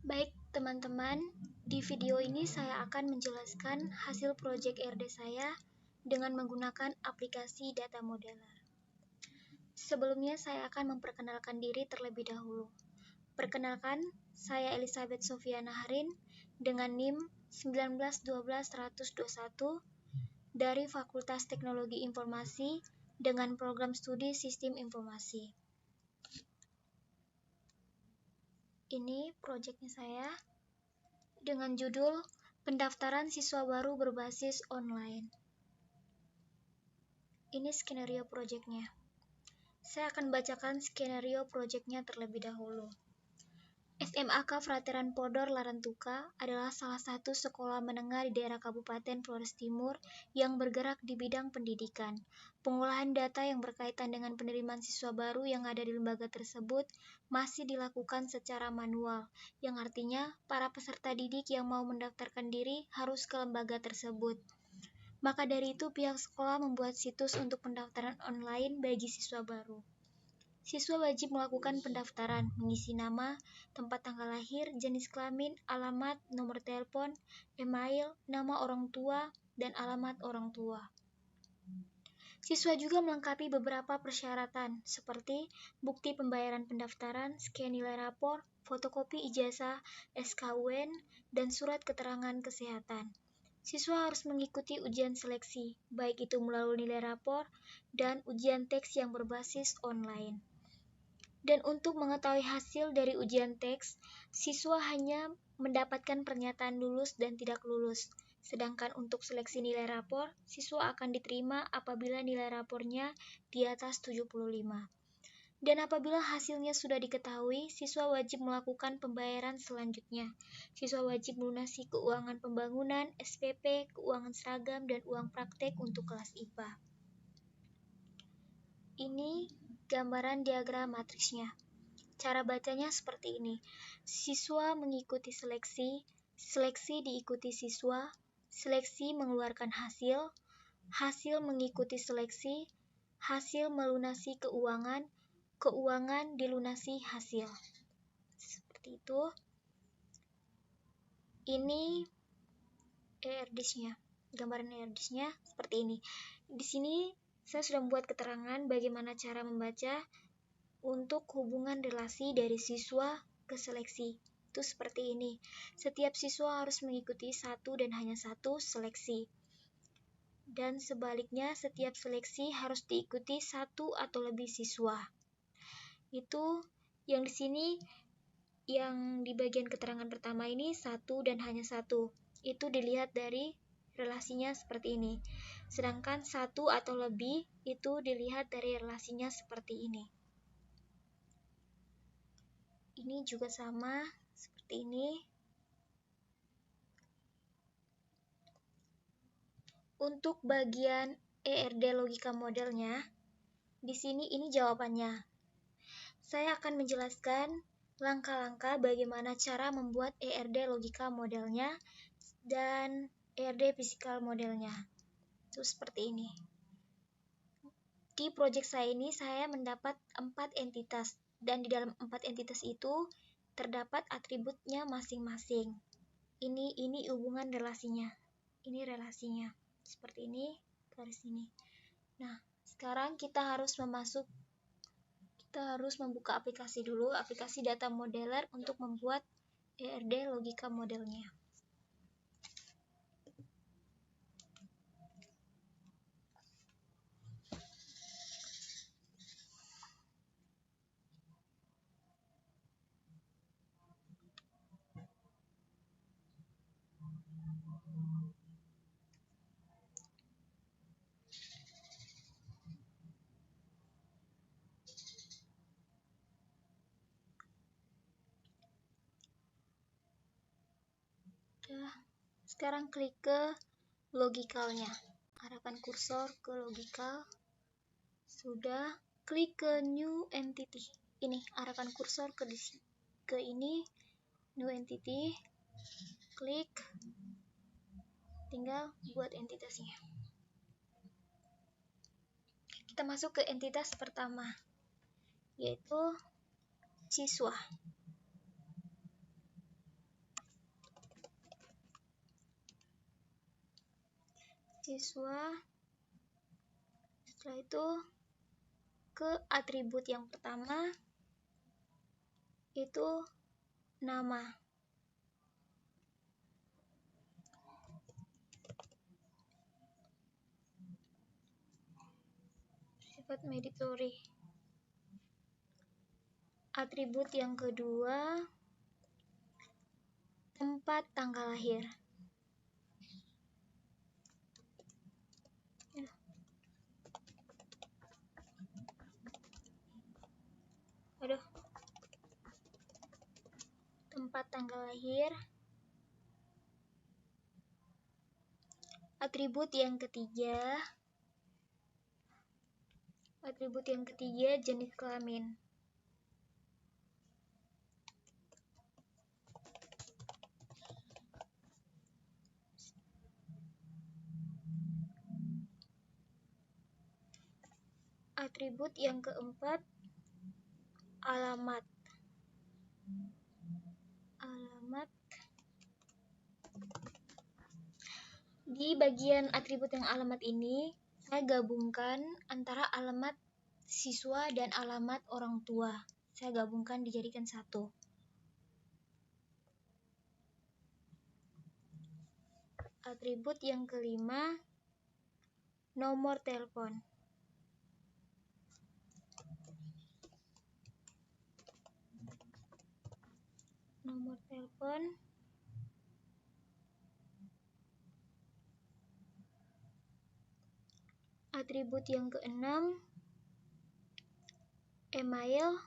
Baik, teman-teman, di video ini saya akan menjelaskan hasil proyek RD saya dengan menggunakan aplikasi Data Modeler. Sebelumnya saya akan memperkenalkan diri terlebih dahulu. Perkenalkan, saya Elizabeth Sofiana Harin dengan NIM 1912121 dari Fakultas Teknologi Informasi dengan program studi Sistem Informasi. Ini proyeknya saya dengan judul Pendaftaran Siswa Baru Berbasis Online. Ini skenario proyeknya. Saya akan bacakan skenario proyeknya terlebih dahulu. SMAK Frateran Podor Larantuka adalah salah satu sekolah menengah di daerah Kabupaten Flores Timur yang bergerak di bidang pendidikan. Pengolahan data yang berkaitan dengan penerimaan siswa baru yang ada di lembaga tersebut masih dilakukan secara manual, yang artinya para peserta didik yang mau mendaftarkan diri harus ke lembaga tersebut. Maka dari itu pihak sekolah membuat situs untuk pendaftaran online bagi siswa baru. Siswa wajib melakukan pendaftaran, mengisi nama, tempat tanggal lahir, jenis kelamin, alamat, nomor telepon, email, nama orang tua, dan alamat orang tua. Siswa juga melengkapi beberapa persyaratan, seperti bukti pembayaran pendaftaran, scan nilai rapor, fotokopi ijazah, SKUN, dan surat keterangan kesehatan. Siswa harus mengikuti ujian seleksi, baik itu melalui nilai rapor dan ujian teks yang berbasis online. Dan untuk mengetahui hasil dari ujian teks, siswa hanya mendapatkan pernyataan lulus dan tidak lulus. Sedangkan untuk seleksi nilai rapor, siswa akan diterima apabila nilai rapornya di atas 75. Dan apabila hasilnya sudah diketahui, siswa wajib melakukan pembayaran selanjutnya. Siswa wajib melunasi keuangan pembangunan, SPP, keuangan seragam, dan uang praktek untuk kelas IPA. Ini gambaran diagram matriksnya. Cara bacanya seperti ini. Siswa mengikuti seleksi, seleksi diikuti siswa, seleksi mengeluarkan hasil, hasil mengikuti seleksi, hasil melunasi keuangan, keuangan dilunasi hasil. Seperti itu. Ini ERDIS-nya. Gambaran ERDIS-nya seperti ini. Di sini saya sudah membuat keterangan bagaimana cara membaca untuk hubungan relasi dari siswa ke seleksi. Itu seperti ini. Setiap siswa harus mengikuti satu dan hanya satu seleksi. Dan sebaliknya, setiap seleksi harus diikuti satu atau lebih siswa. Itu yang di sini, yang di bagian keterangan pertama ini satu dan hanya satu. Itu dilihat dari relasinya seperti ini. Sedangkan satu atau lebih itu dilihat dari relasinya seperti ini. Ini juga sama seperti ini. Untuk bagian ERD logika modelnya, di sini ini jawabannya. Saya akan menjelaskan langkah-langkah bagaimana cara membuat ERD logika modelnya dan ERD physical modelnya. Itu seperti ini. Di proyek saya ini saya mendapat 4 entitas dan di dalam 4 entitas itu terdapat atributnya masing-masing. Ini hubungan relasinya. Ini relasinya. Seperti ini, garis ini. Nah, sekarang kita harus membuka aplikasi dulu, aplikasi Data Modeler untuk membuat ERD logika modelnya. Sekarang klik ke logikalnya. Arahkan kursor ke logikal. Sudah, klik ke new entity. Ini, arahkan kursor ke ini, new entity. Klik. Tinggal buat entitasnya. Kita masuk ke entitas pertama, yaitu siswa. siswa. Setelah itu ke atribut yang pertama, itu nama. Sifat mandatory. Atribut yang kedua, tempat tanggal lahir. Tempat tanggal lahir. Atribut yang ketiga, jenis kelamin. Atribut yang keempat, alamat. Di bagian atribut yang alamat ini, saya gabungkan antara alamat siswa dan alamat orang tua. Saya gabungkan dijadikan satu. Atribut yang kelima, nomor telepon. Nomor telepon. Atribut yang keenam, email.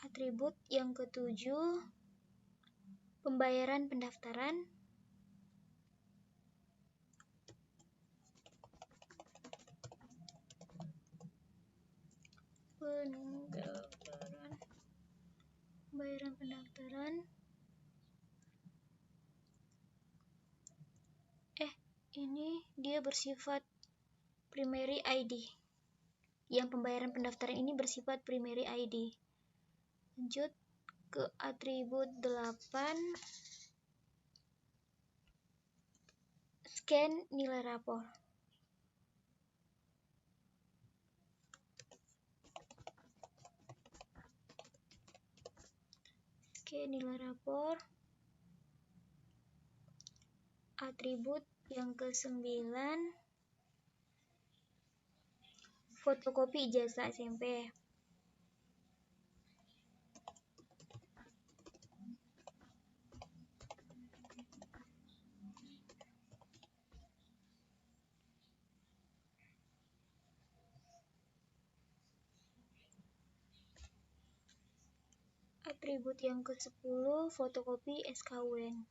Atribut yang ketujuh, pembayaran pendaftaran. Pembayaran pendaftaran. Ini dia bersifat primary ID. Yang pembayaran pendaftaran ini bersifat primary ID. Lanjut ke atribut 8, scan nilai rapor. Scan nilai rapor. Atribut yang ke-9, fotokopi ijazah SMP. Atribut yang ke-10, fotokopi SKUN.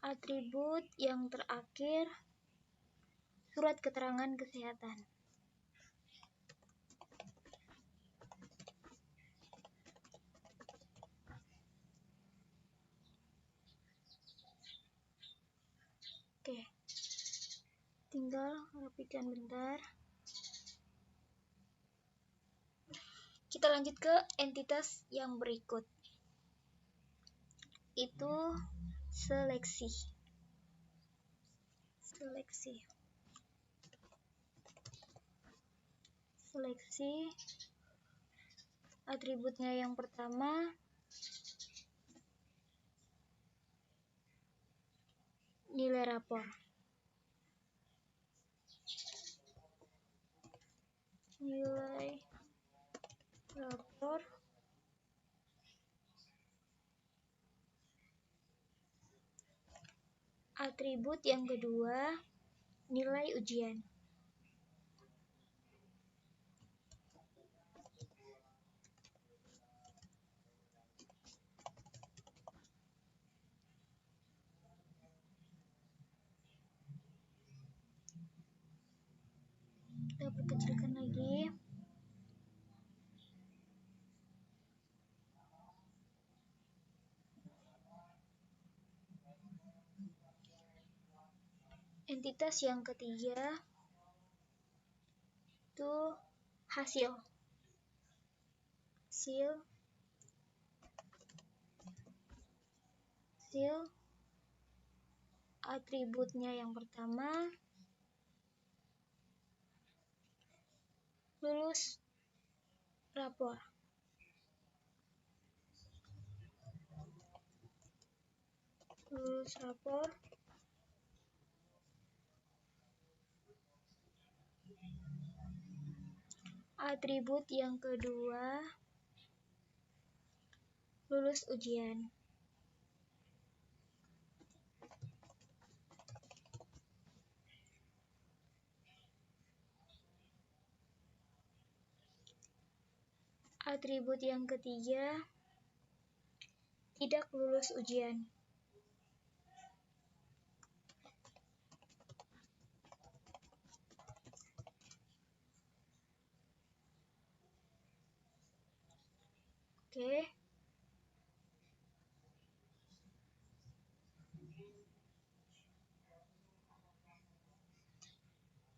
Atribut yang terakhir, surat keterangan kesehatan. Oke, tinggal rapikan bentar. Kita lanjut ke entitas yang berikut. Itu seleksi. Atributnya yang pertama, nilai rapor. Atribut yang kedua, nilai ujian. Kita perkecilkan lagi. Entitas yang ketiga itu hasil. Atributnya yang pertama lulus rapor. Atribut yang kedua lulus ujian. Atribut yang ketiga tidak lulus ujian. Oke.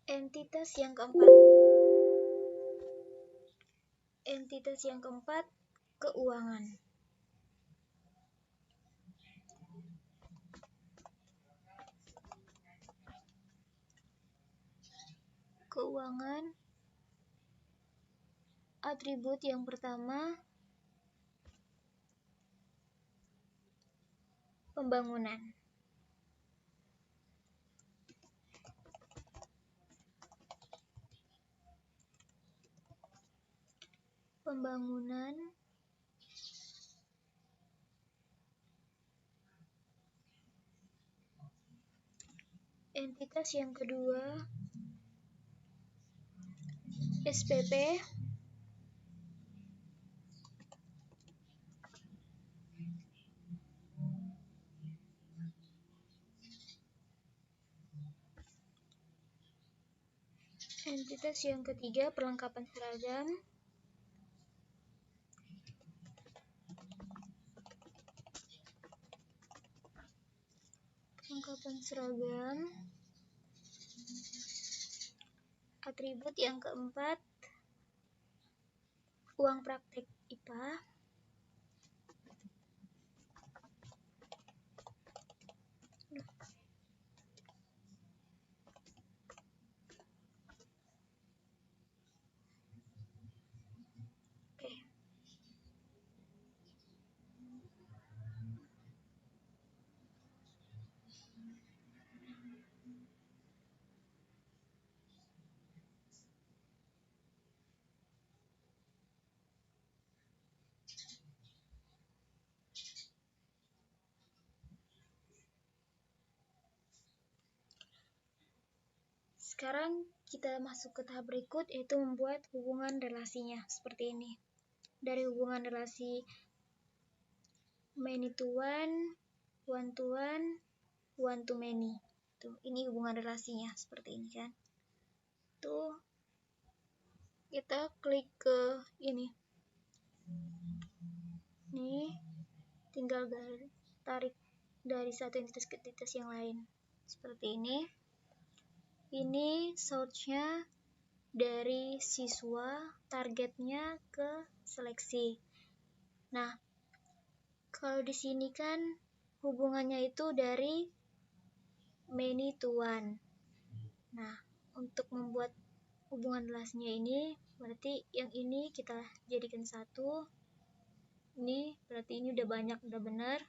Entitas yang keempat, keuangan. Atribut yang pertama pembangunan. Entitas yang kedua SPP. Entitas yang ketiga perlengkapan seragam. Atribut yang keempat uang praktek IPA. Sekarang kita masuk ke tahap berikut, yaitu membuat hubungan relasinya seperti ini. Dari hubungan relasi many to one to many. Tuh, ini hubungan relasinya seperti ini kan. Tuh, kita klik ke ini. Nih, tinggal tarik dari satu entitas ke entitas yang lain. Seperti ini. Ini source-nya dari siswa, targetnya ke seleksi. Nah, kalau di sini kan hubungannya itu dari many to one. Nah, untuk membuat hubungan relasinya ini, berarti yang ini kita jadikan satu. Ini berarti ini udah banyak, udah benar.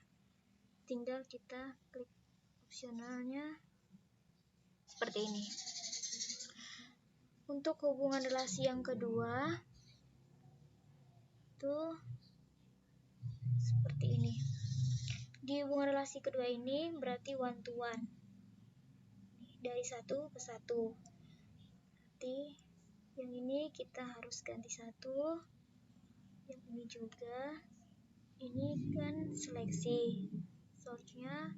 Tinggal kita klik opsionalnya seperti ini. Untuk hubungan relasi yang kedua itu seperti ini. Di hubungan relasi kedua ini berarti one to one, dari satu ke satu. Berarti yang ini kita harus ganti satu, yang ini juga. Ini kan seleksi, source-nya,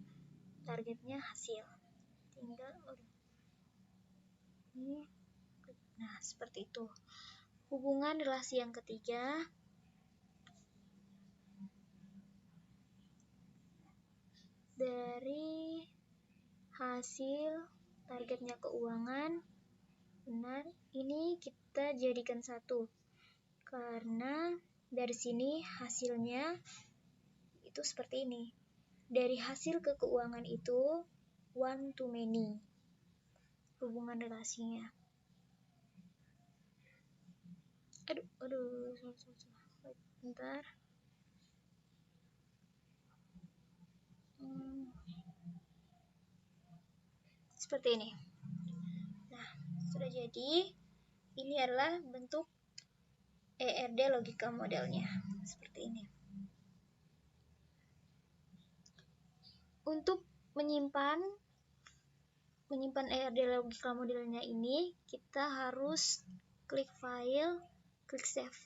targetnya hasil. Tinggal ini. Nah, seperti itu. Hubungan relasi yang ketiga dari hasil targetnya keuangan. Benar, ini kita jadikan 1 karena dari sini hasilnya itu seperti ini. Dari hasil ke keuangan itu one to many hubungan relasinya. Aduh, salah. Bentar. Seperti ini. Nah, sudah jadi. Ini adalah bentuk ERD logika modelnya. Seperti ini. Untuk menyimpan ERD logika modelnya ini, kita harus klik file, klik save.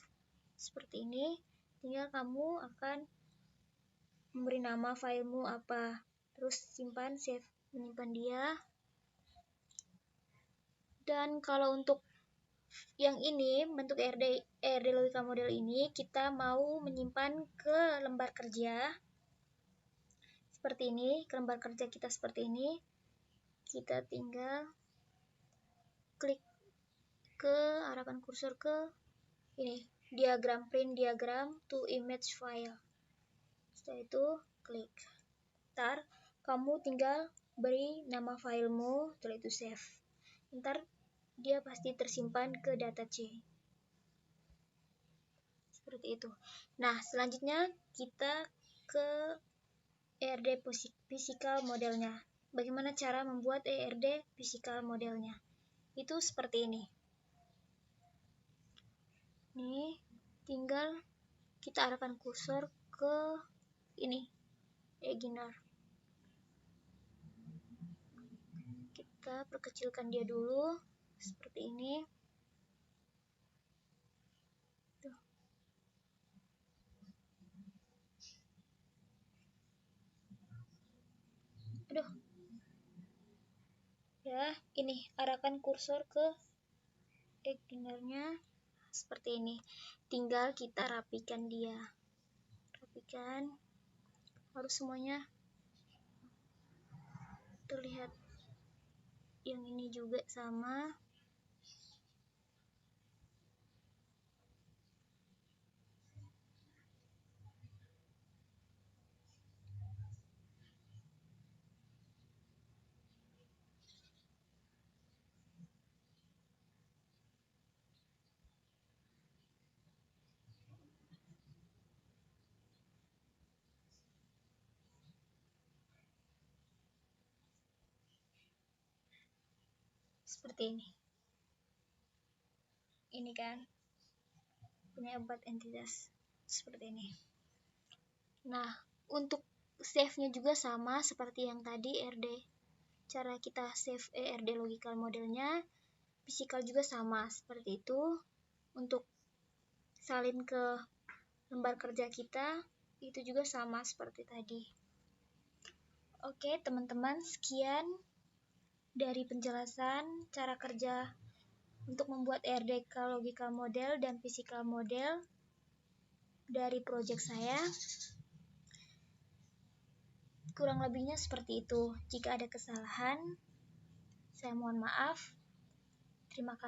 Seperti ini. Tinggal kamu akan memberi nama filemu apa, terus simpan, save, menyimpan dia. Dan kalau untuk yang ini, bentuk ERD logika model ini, kita mau menyimpan ke lembar kerja seperti ini, ke lembar kerja kita seperti ini. Kita tinggal klik arahkan kursor ke ini, diagram, print diagram to image file. Setelah itu klik. Ntar kamu tinggal beri nama filemu, setelah itu save. Ntar dia pasti tersimpan ke data C. Seperti itu. Nah, selanjutnya kita ke ERD physical modelnya. Bagaimana cara membuat ERD physical modelnya? Itu seperti ini. Nih, tinggal kita arahkan kursor ke ini, beginner. Kita perkecilkan dia dulu seperti ini. Tuh. Aduh. Ya, ini arahkan kursor ke beginnernya seperti ini. Tinggal kita rapikan dia. Rapikan. Harus semuanya terlihat. Yang ini juga sama. Seperti ini. Ini kan punya 4 entitas seperti ini. Nah, untuk save-nya juga sama seperti yang tadi ERD. Cara kita save ERD logical modelnya, physical juga sama seperti itu. Untuk salin ke lembar kerja kita, itu juga sama seperti tadi. Oke, teman-teman, sekian dari penjelasan cara kerja untuk membuat ERD logical model dan physical model dari project saya. Kurang lebihnya seperti itu. Jika ada kesalahan, saya mohon maaf. Terima kasih.